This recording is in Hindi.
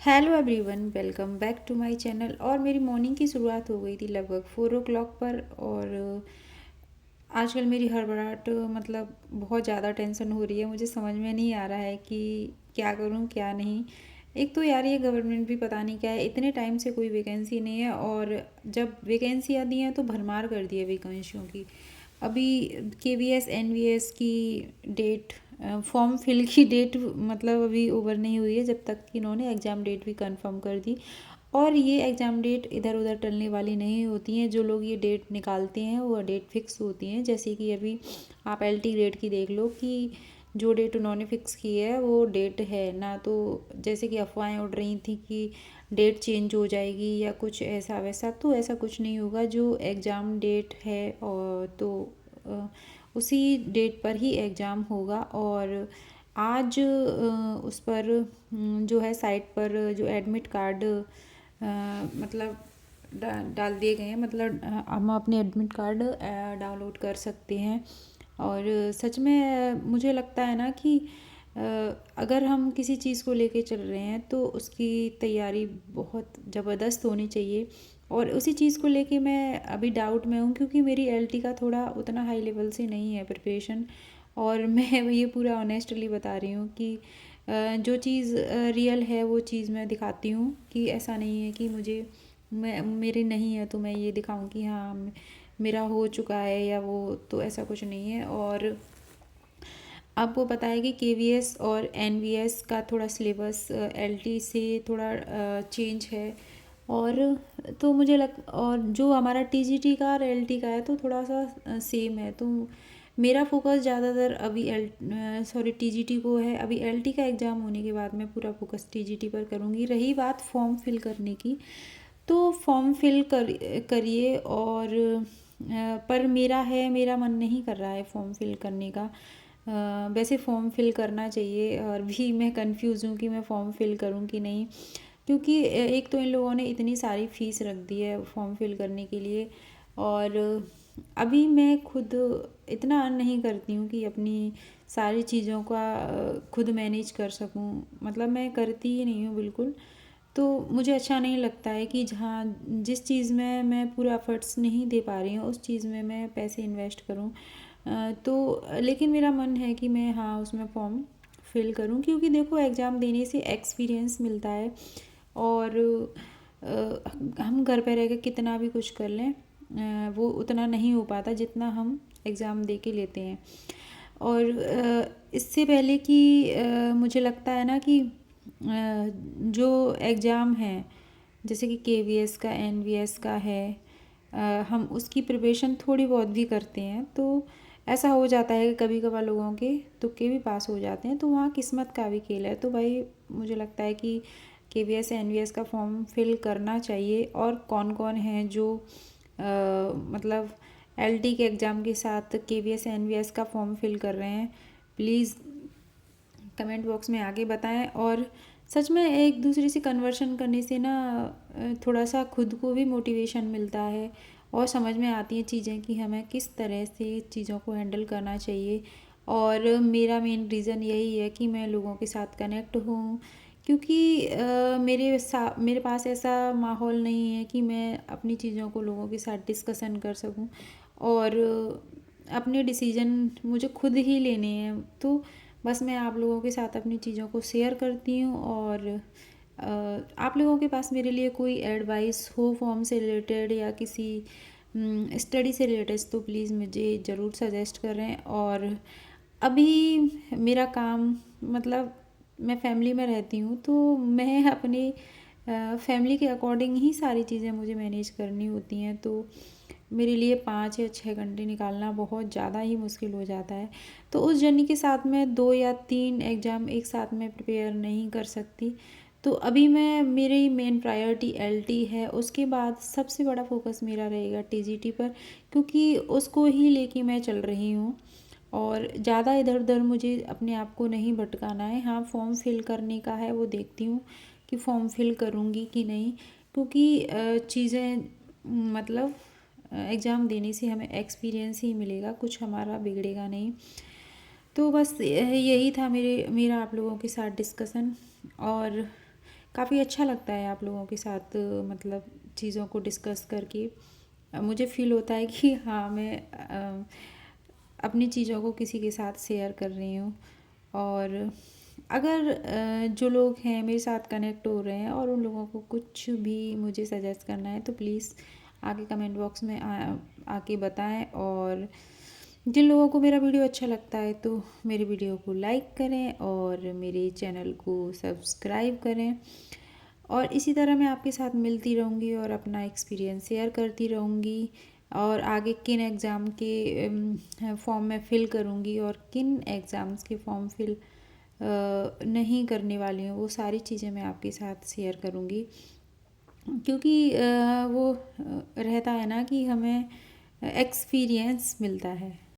Hello everyone, welcome back to my channel. और मेरी मॉर्निंग की शुरुआत हो गई थी लगभग 4 o'clock पर। और आजकल मेरी हड़बड़ाहट मतलब बहुत ज़्यादा टेंशन हो रही है। मुझे समझ में नहीं आ रहा है कि क्या करूं क्या नहीं। एक तो यार ये गवर्नमेंट भी पता नहीं क्या है, इतने टाइम से कोई वैकेंसी नहीं है, और जब वैकेंसी आती हैं तो भरमार कर दी है वैकेंसियों की। अभी KVS NVS की डेट, फॉर्म फिल की डेट मतलब अभी ओवर नहीं हुई है, जब तक कि इन्होंने एग्ज़ाम डेट भी कंफर्म कर दी। और ये एग्ज़ाम डेट इधर उधर टलने वाली नहीं होती हैं। जो लोग ये डेट निकालते हैं वो डेट फिक्स होती हैं। जैसे कि अभी आप LT ग्रेड की देख लो कि जो डेट उन्होंने फिक्स की है वो डेट है ना। तो जैसे कि अफवाहें उड़ रही थी कि डेट चेंज हो जाएगी या कुछ ऐसा वैसा, तो ऐसा कुछ नहीं होगा। जो एग्ज़ाम डेट है और तो उसी डेट पर ही एग्ज़ाम होगा। और आज उस पर जो है साइट पर जो एडमिट कार्ड मतलब डाल दिए गए हैं। मतलब हम अपने एडमिट कार्ड डाउनलोड कर सकते हैं। और सच में मुझे लगता है ना कि अगर हम किसी चीज़ को लेके चल रहे हैं तो उसकी तैयारी बहुत ज़बरदस्त होनी चाहिए। और उसी चीज़ को लेके मैं अभी डाउट में हूँ, क्योंकि मेरी LT का थोड़ा उतना हाई लेवल से नहीं है प्रिपरेशन। और मैं ये पूरा ऑनेस्टली बता रही हूँ कि जो चीज़ रियल है वो चीज़ मैं दिखाती हूँ। कि ऐसा नहीं है कि मुझे मैं मेरे नहीं है तो मैं ये दिखाऊं कि हाँ मेरा हो चुका है या वो, तो ऐसा कुछ नहीं है। और आपको पता है कि KVS और NVS का थोड़ा सिलेबस LT से थोड़ा चेंज है। और तो मुझे और जो हमारा TGT का और LT का है तो थोड़ा सा सेम है। तो मेरा फोकस ज़्यादातर अभी TGT को है। अभी LT का एग्ज़ाम होने के बाद मैं पूरा फोकस TGT पर करूँगी। रही बात फॉर्म फिल करने की, तो फॉर्म फिल करिए। और पर मेरा मन नहीं कर रहा है फॉर्म फिल करने का। वैसे फॉर्म फिल करना चाहिए, और भी मैं कंफ्यूज हूँ कि मैं फॉर्म फिल करूँ कि नहीं। क्योंकि एक तो इन लोगों ने इतनी सारी फीस रख दी है फॉर्म फिल करने के लिए। और अभी मैं खुद इतना अर्न नहीं करती हूँ कि अपनी सारी चीज़ों का खुद मैनेज कर सकूँ। मतलब मैं करती ही नहीं हूँ बिल्कुल। तो मुझे अच्छा नहीं लगता है कि जहाँ जिस चीज़ में मैं पूरा एफर्ट्स नहीं दे पा रही हूँ उस चीज़ में मैं पैसे इन्वेस्ट करूँ। तो लेकिन मेरा मन है कि मैं हाँ उसमें फॉर्म फिल करूँ, क्योंकि देखो एग्ज़ाम देने से एक्सपीरियंस मिलता है। और हम घर पे रह के कितना भी कुछ कर लें, वो उतना नहीं हो पाता जितना हम एग्ज़ाम दे के लेते हैं। और इससे पहले कि मुझे लगता है ना कि जो एग्ज़ाम है जैसे कि KVS का NVS का है, हम उसकी प्रिपरेशन थोड़ी बहुत भी करते हैं तो ऐसा हो जाता है कि कभी कभार लोगों के तुक्के भी पास हो जाते हैं, तो वहाँ किस्मत का भी खेल है। तो भाई मुझे लगता है कि KVS NVS का फॉर्म फिल करना चाहिए। और कौन कौन है जो मतलब LT के एग्ज़ाम के साथ KVS NVS का फॉर्म फिल कर रहे हैं, प्लीज़ कमेंट बॉक्स में आगे बताएं। और सच में एक दूसरे से कन्वर्शन करने से ना थोड़ा सा खुद को भी मोटिवेशन मिलता है, और समझ में आती हैं चीज़ें कि हमें किस तरह से चीज़ों को हैंडल करना चाहिए। और मेरा मेन रीज़न यही है कि मैं लोगों के साथ कनेक्ट हूँ, क्योंकि मेरे पास ऐसा माहौल नहीं है कि मैं अपनी चीज़ों को लोगों के साथ डिस्कशन कर सकूँ। और अपने डिसीजन मुझे खुद ही लेने हैं। तो बस मैं आप लोगों के साथ अपनी चीज़ों को शेयर करती हूँ। और आप लोगों के पास मेरे लिए कोई एडवाइस हो फॉर्म से रिलेटेड या किसी स्टडी से रिलेटेड तो प्लीज़ मुझे ज़रूर सजेस्ट करें। और अभी मेरा काम मतलब मैं फैमिली में रहती हूँ, तो मैं अपनी फैमिली के अकॉर्डिंग ही सारी चीज़ें मुझे मैनेज करनी होती हैं। तो मेरे लिए 5 या 6 घंटे निकालना बहुत ज़्यादा ही मुश्किल हो जाता है। तो उस जर्नी के साथ में 2 या 3 एग्ज़ाम एक साथ में प्रिपेयर नहीं कर सकती। तो अभी मैं मेरी मेन प्रायोरिटी LT है, उसके बाद सबसे बड़ा फोकस मेरा रहेगा TGT पर, क्योंकि उसको ही लेके मैं चल रही हूँ। और ज़्यादा इधर उधर मुझे अपने आप को नहीं भटकाना है। हाँ फॉर्म फिल करने का है, वो देखती हूँ कि फॉर्म फिल करूँगी कि नहीं। क्योंकि चीज़ें मतलब एग्ज़ाम देने से हमें एक्सपीरियंस ही मिलेगा, कुछ हमारा बिगड़ेगा नहीं। तो बस यही था मेरा आप लोगों के साथ डिस्कशन। और काफ़ी अच्छा लगता है आप लोगों के साथ मतलब चीज़ों को डिस्कस करके। मुझे फ़ील होता है कि हाँ, मैं अपनी चीज़ों को किसी के साथ शेयर कर रही हूँ। और अगर जो लोग हैं मेरे साथ कनेक्ट हो रहे हैं और उन लोगों को कुछ भी मुझे सजेस्ट करना है तो प्लीज़ आके कमेंट बॉक्स में आके बताएं। और जिन लोगों को मेरा वीडियो अच्छा लगता है तो मेरे वीडियो को लाइक करें और मेरे चैनल को सब्सक्राइब करें। और इसी तरह मैं आपके साथ मिलती रहूँगी और अपना एक्सपीरियंस शेयर करती रहूँगी। और आगे किन एग्ज़ाम के फॉर्म मैं फ़िल करूँगी और किन एग्ज़ाम्स के फॉर्म फ़िल नहीं करने वाली हूँ, वो सारी चीज़ें मैं आपके साथ शेयर करूँगी। क्योंकि वो रहता है ना कि हमें एक्सपीरियंस मिलता है।